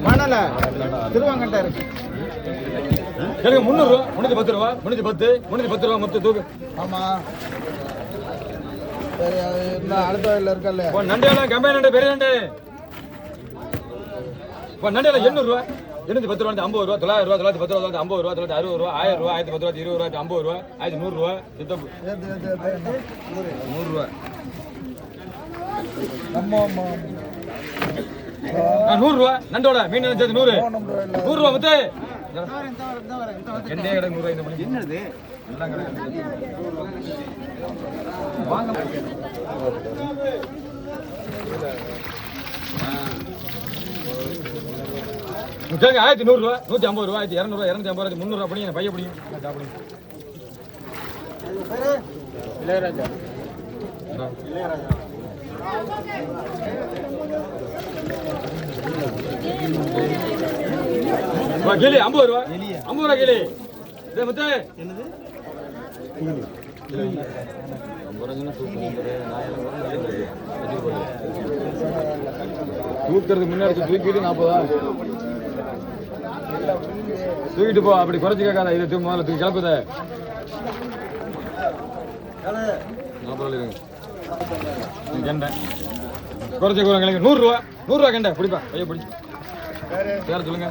மணல திருவாங்கட்டை இருக்கு. கேளுங்க 300 ரூபா, 310 ரூபா, 310, 310 ரூபா மொத்த தூக்கு. ஆமா சரி, இந்த அடுத்த வயல்ல இருக்கல்ல நண்டையெல்லாம் கம்பெனி நண்டு பெரிய நண்டு. நண்டையெல்லாம் 800 ரூபா, 810 ரூபா, 50 ரூபா, 900 ரூபா, 910 ரூபா, 50 ரூபா, 960 ரூபா, 1000 ரூபா, 1010 ரூபா, 20 ரூபா, 50 ரூபா, 1100 ரூபா, சித்தப்பு 100 ரூபா. ஆமா ஆமா 100 ரூபா நண்டோட மீன் சேர்த்து 100 ரூபா முத்து. எந்த கடை 100 இந்த மணி என்னது எல்லாம் கடை வாங்க. கேளுங்க 1100 ரூபா, 150 ரூபா, 200 ரூபா, 250 ரூபா, 300 ரூபா படிங்க பைய பிடிங்க சாப்பிடுங்க. இளையராஜா கேளு 50 ரூபா, 50 ரூபா கேளு. முத்து என்னது தூக்கிறதுக்கு முன்னாடி தூக்கிட்டு 40 தூக்கிட்டு போ. அப்படி குறைச்சி கேட்காத. இதை முதல்ல தூக்கி கிளப்புத 40 கெண்டை குறைச்சி கூறங்களுக்கு 100 ரூபா, 100 ரூபா கெண்டை பிடிப்பா பைய பிடிச்சி. பேர சொல்லுங்க.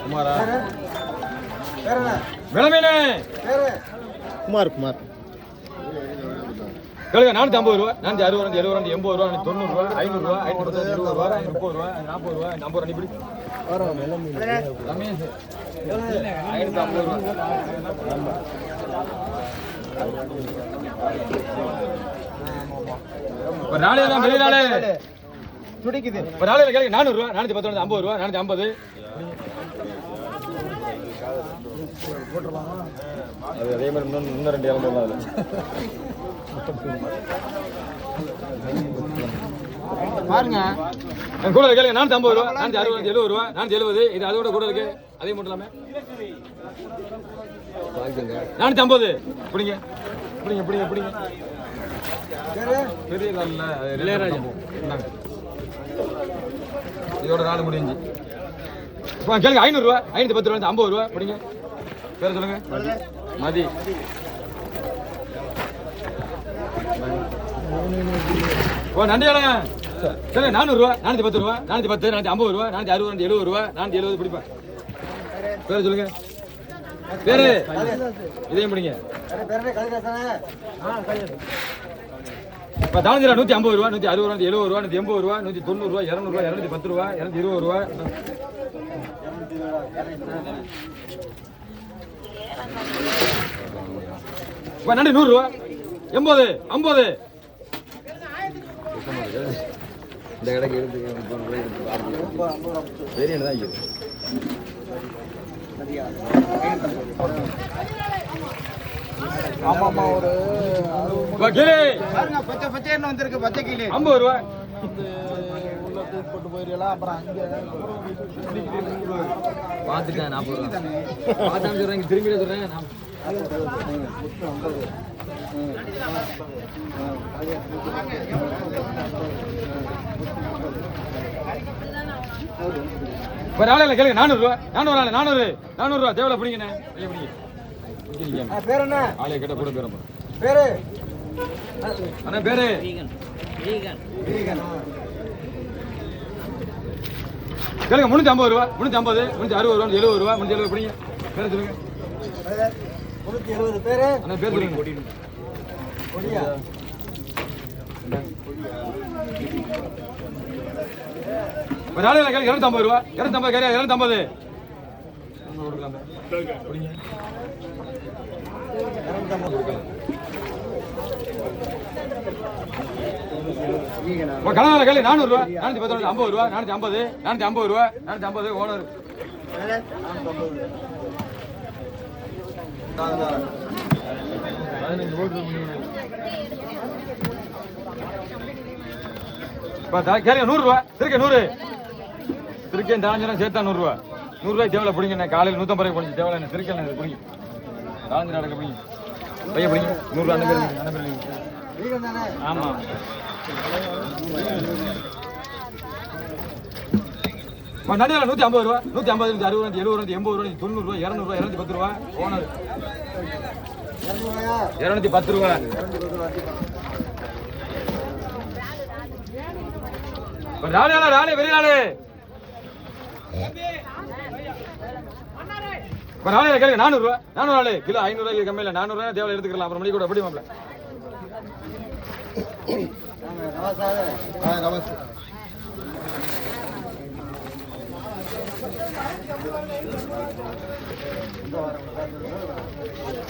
குமாரா விளமீனே குமார் குமார் கேளுங்க 450 ரூபா, 460 ரூபா, 70 ரூபா, 80 ரூபா, 90 ரூபா, 500 ரூபா, 510 20 ரூபா, 30 ரூபா, 40 ரூபா, 50 ரூபா இப்படி ரமேஷ் 550 ரூபா. ஒரு நாளே தான் பெரிய நாளே துடிக்குது. ஒரு நாளையில கேளுங்க 400 ரூபா, 410 ரூபா, 50 ரூபா, 450 அது அதே மாதிரி இன்னும் 2 இடம் போடலாம். பாருங்க கூட கேளுங்க 450 ரூபா, 460 70 ரூபா, 470 இது அதோட கூட இருக்கு. அதே மட்டும் 450 பிடிங்க பிடிங்க பிடிங்க பிடிங்க. பெரிய நல்ல இளையராஜா இதோட 4 முடிஞ்சு. கேளுங்க 500 ரூபா, 510 ரூபா, 50 ரூபா பிடிங்க. பேர சொல்லுங்க. மதி நண்டியாடா சரி 400 ரூபா, 410 ரூபா, 410, 450 ரூபா, 460, 70 ரூபா, 470 பிடிப்பா. பேர சொல்லுங்க. பேரு இதையும் பிடிங்க. இப்போ தாழ்ந்துடா 150 ரூபா, 160 ரூபா, 70 ரூபா, 180 ரூபா, 190 ரூபா, 200 ரூபா, 210 ரூபா, 220 ரூபா. இப்போ நண்டு 100 ரூபா, 80 50 இந்த கடைக்கு எடுத்து பெரிய தான் இருக்குது. ஆமாமா ஒரு பாருங்க பச்சை பச்சைன்னு வந்திருக்கு. பச்சை கிளி 50 ரூபா. உள்ள தூக்கி போட்டு போயிருக்கலாம். அப்புறம் அங்கே பார்த்துட்டேன் 40 ரூபா பார்த்தான்னு சொல்றேன். திரும்பி சொல்றேன். ஒரு ஆளு கேளுங்க 400 ரூபா, 400 ரூபா தேவையில்ல பிடிங்கண்ணே. பேர் என்ன? ஆளைய கேட்ட கூட பேரும் பேரு அண்ணா பேரு கேளுங்க 350 ரூபா, 350, 360 ரூபா, 70 ரூபா, 370 பிடிங்க. பேர சொல்லுங்க. 370 பேரு அண்ணா பேர் சொல்லுங்க. கொடியா ஒரு ஆளு கேளுங்க 250 ரூபா, 250 கேரியா 250 பிடிங்க. கணவன் கேள்வி 400 ரூபா, 410 50 ரூபா, 450, 450 ரூபா, 450 ஓனர். கேளுங்க 100 ரூபா, திருக்க 100 திருக்கேன் தாஞ்சனம் சேர்த்தா 100 ரூபா. 100 ரூபாய் தேவையில்ல பிடிங்க. காலையில் 150 ரூபாய் பிடிச்சி தேவையில்ல திருக்கேன் பிடிங்க. தாழ்ந்து நடக்க பிடிங்க பைய பிடிங்க. 100 ரூபா அந்த பேர் ஆமா நண்டியால 150 ரூபா 150 160 70 80 90 ரூபா 200 ரூபா 210 ரூபா ஓனர் 210 ரூபா ராணி பெரிய ராணி ராணியில கேளுங்க 400 ரூபா 400 கிலோ 500 ரூபாய்க்கு கம்மி இல்லை 400 ரூபாய் தேவை எடுத்துக்கலாம் அப்புறம் மணி கூட எப்படி மாப்பிள்ள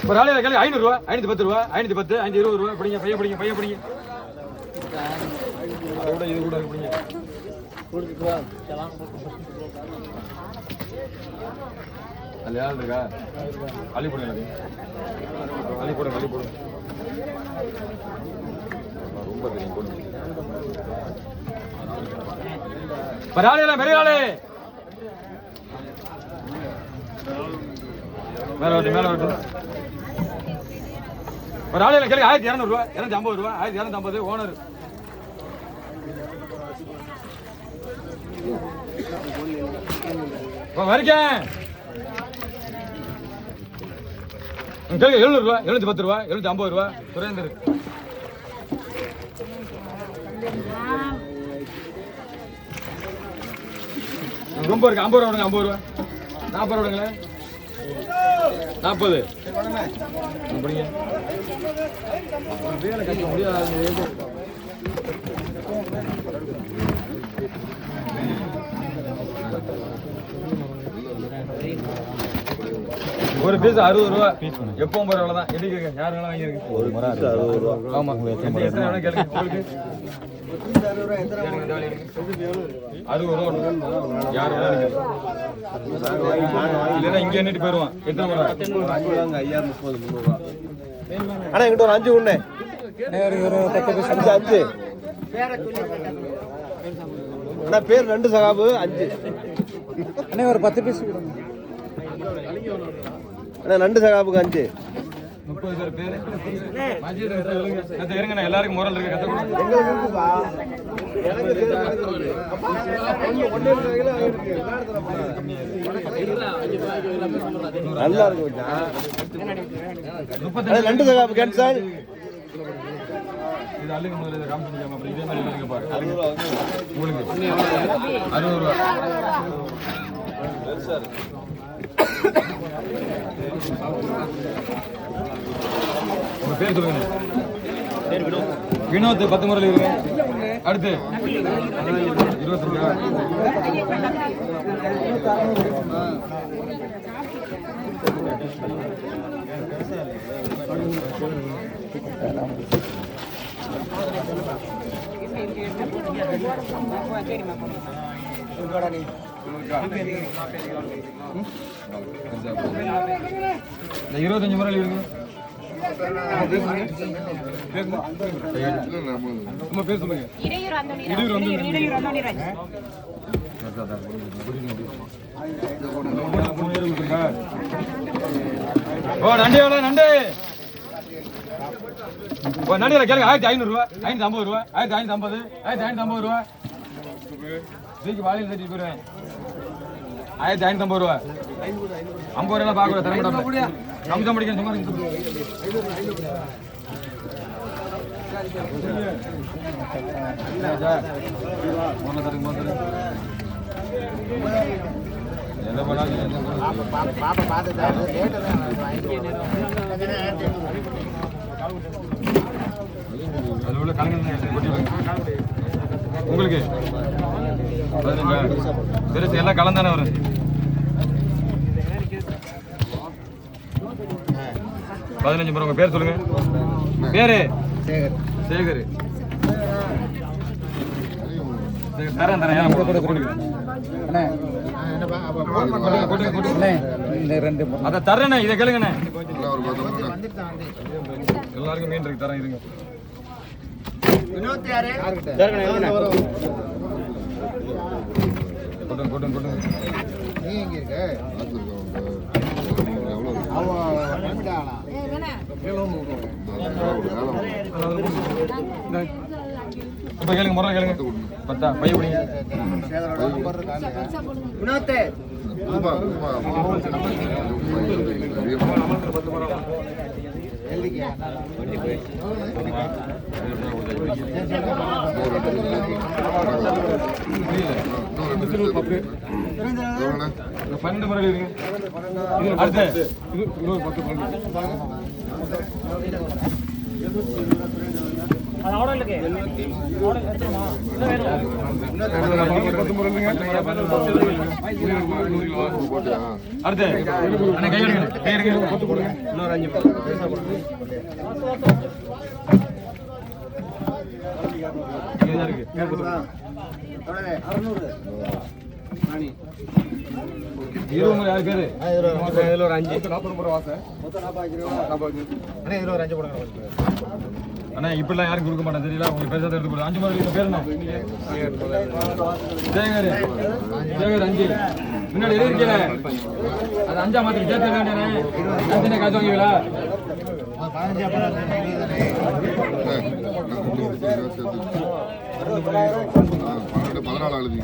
ஒரு ஆளையில கேள்வி 500 ரூபா 510 ரூபா 510 520 ரூபா பிடிங்க பைய பிடிங்க அதோட இது கூட பிடிங்க அல்ல யாரு இருக்கா அள்ளி போடுங்க ரொம்ப தெரியும் போடுங்க பராளையில மெரியாளே மேல ஓட்டு ஒரு ஆளையில கேள்வி 1200 ரூபா 250 ரூபா 1250 ஓனர் வரைக்கேன் 700 ரூபா 710 ரூபா 750 ரூபா சுரேந்தர் ரொம்ப இருக்கு 50 ரூபா 50 ரூபா 40 ரூபா விடுங்களேன் 40 அப்படிங்க வேலை கட்ட முடியாது ஒரு பீஸ் 60 ரூபா எப்பவும் போற வேலை தான் எதுக்கு யாரு வேணா வாங்கிருக்கு ஒரு முறை 60 ரூபா ஆமா எத்தனை வேணா கேளுங்க உங்களுக்கு 60 ரூபா யாரு வேணா இல்லைன்னா இங்க எண்ணிட்டு போயிடுவான் எத்தனை முறை 50 30 300 ரூபா ஆனா என்கிட்ட ஒரு 5 உண்ணே ஒரு 10 பீஸ் 5 அண்ணா பேர் 2 சகாபு 5 அண்ணே ஒரு 10 பீஸ் அண்ணா 2 சகாபுக்கு 5 30 பேர் இருங்க எல்லாருக்கும் முரல் இருக்கு நல்லா இருக்கு 2 சகாபு கேன்சல் இது அள்ளுங்க முதல்ல காமிச்சிருக்காம அப்புறம் இதே மாதிரி இருக்கு பாரு உங்களுக்கு 60 ரூபா சார் உங்க பேர் சொல்லுங்க வினோத் 10 முறையில் இருங்க அடுத்து 22 25 முறையில் இருங்க உங்க பேர் சொல்லுங்க ஓ நண்டி எவ்வளோ நண்டு ஓ நண்டியில் கேளுங்க 1500 ரூபா 550 ரூபா 1550 1550 ரூபா தூக்கி வாலியில் தட்டி போயிடுவேன் 1550 ரூபா 50 ரூபா பார்க்க தர மாட்டோம் கம்சம் படிக்க சும்மா என்ன பண்ணாலும் அது உள்ள உங்களுக்கு பெருசு எல்லாம் கலந்தானே வரும் 15 பேர் உங்க பேர் சொல்லுங்க பேரு சேகர் தரேன் அத தரேண்ணே இதை கேளுங்கண்ணே எல்லாருக்கும் மீன் இருக்கு தரேன் இருங்க கொட்டுங்க நீ எங்க இருக்க இப்ப கேளுங்க முறை கேளுங்க 10 பைய பிடிங்க பன்னெண்டு முறை இருக்கு அடுத்து அடுத்து கை எடுங்க இன்னொரு 5 இருபது யாரு பேரு இதுல ஒரு 5 40 வாசை அண்ணா இப்படிலாம் யாரும் கொடுக்க மாட்டேன் தெரியல உங்களுக்கு பேசாத எடுத்து போடு 5 மாதிரி பேர் என்ன சேகர் 5 முன்னாடி இருக்கீங்க அது 5 மாத்தி சேர்த்து வேண்டியனே காசு வாங்குவீங்களா 14 ஆகுது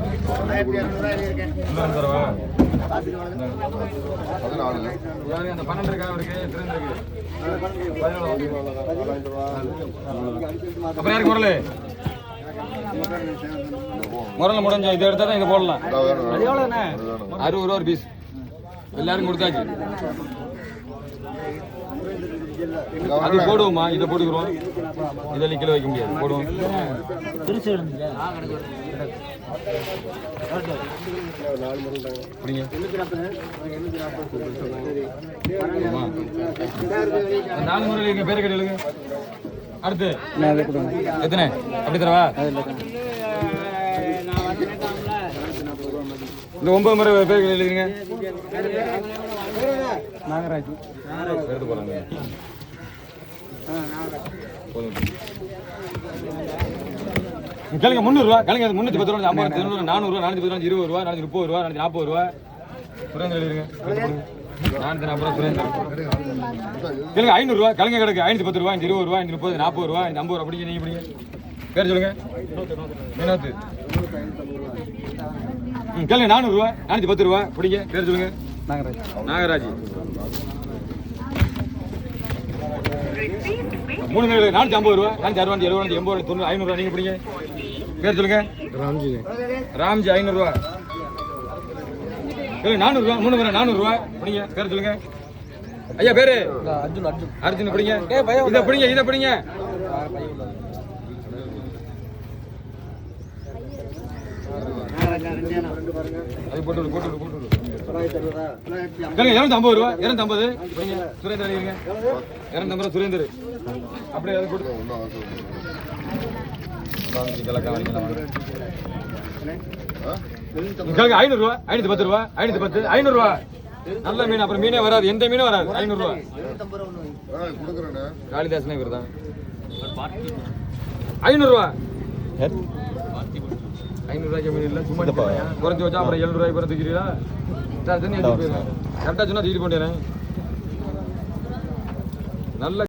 14 அந்த 12 இருக்கா அவருக்கு அப்புறம் யாருக்கு முரல் முடிஞ்சா இதை எடுத்தா தான் இதை போடலாம் அது எவ்வளோண்ணே 60 ரூபா ஒரு பீஸ் எல்லாரும் கொடுத்தாச்சு அது போடுவோமா இதை போட்டுக்கிறோம் இதெல்லாம் கிலோ வைக்க முடியாது போடுவோம் நாலு முறை இங்க பேரு கடையிலுங்க அடுத்து எத்தனை அப்படி தரவா இந்த 9 முறை பேரு கடையில் எழுதுங்க நாகராஜ் எடுத்து போறாங்க கேளுங்க 300 ரூபா கேளுங்க 310 ரூபா 50 400 ரூபா 410 ரூபா 20 ரூபா 430 ரூபா 440 ரூபா சுரேந்திர எழுதுங்க 440 சுரேந்திர கேளுங்க 500 ரூபா கேளுங்க கிடக்கு 510 ரூபா 20 ரூபா 30 40 ரூபா 50 ரூபா படிங்க நீங்க படிங்க பேர் சொல்லுங்க வினோத் கேளுங்க 400 ரூபா 410 ரூபா படிங்க பேர் சொல்லுங்க நாகராஜ் 3 பேர் 450 ரூபா 460 70 80 90 500 ரூபா நீங்க படிங்க பேர் சொல்லுங்க ராம்ஜி 500 ரூபா 400 ரூபா 3 பேர் 400 ரூபா படிங்க பேர் சொல்லுங்க ஐயா பேரு அர்ஜுன் படிங்க இத படிங்க இத படிங்க அது போட்டு 250 ரூபா 250 படிங்க சுரேந்தர் இருங்க 250 ரூபா சுரேந்தர் அப்படியே அது போட்டு ஐநூறு ரூபா 510 ரூபா 510 500 ரூபா நல்ல மீன் அப்புறம் மீனே வராது எந்த மீனும் வராது 500 ரூபா காளிதாசனே இவர் தான் 500 ரூபா 500 ரூபாய்க்கு மீன் இல்லை சும்மா குறைச்சி வச்சா அப்புறம் 700 ரூபாய்க்கு குறை தூக்கிறீங்களா கரெக்டாக சொன்னா தூக்கிட்டு போட்டேன் நல்ல